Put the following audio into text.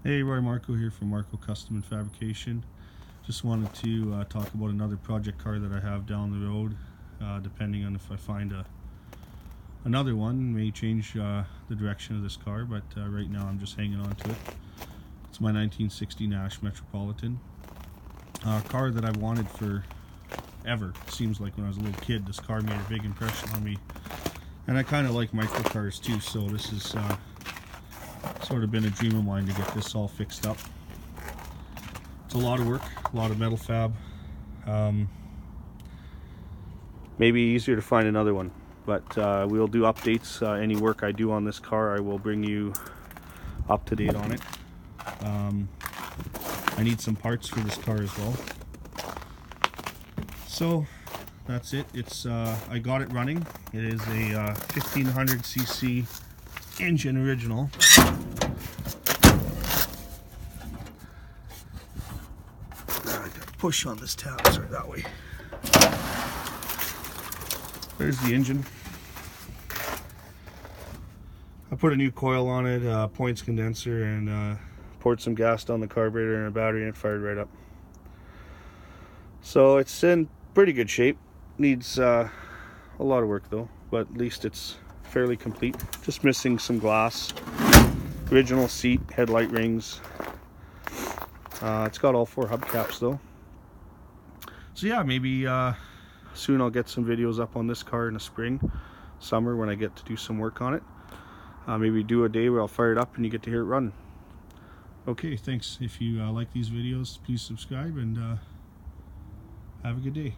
Hey, Marko here from Marko Custom and Fabrication. Just wanted to talk about another project car that I have down the road. Depending on if I find another one, may change the direction of this car, but right now I'm just hanging on to it. It's my 1960 Nash Metropolitan. A car that I've wanted for ever. Seems like when I was a little kid, this car made a big impression on me. And I kind of like micro cars too, so this is sort of been a dream of mine to get this all fixed up. It's a lot of work, a lot of metal fab. Maybe easier to find another one, but we'll do updates. Any work I do on this car, I will bring you up to date on it. I need some parts for this car as well. So that's it. It's I got it running. It is a 1500cc engine original. I gotta push on this tab, sorry, that way. There's the engine. I put a new coil on it, points condenser, and poured some gas down the carburetor and a battery, and it fired right up. So it's in pretty good shape. Needs a lot of work though, but at least it's fairly complete. Just missing some glass. Original seat, headlight rings. It's got all 4 hubcaps though. So yeah, maybe soon I'll get some videos up on this car in the spring, summer, when I get to do some work on it. Maybe do a day where I'll fire it up and you get to hear it run. Okay, thanks. If you like these videos, please subscribe and have a good day.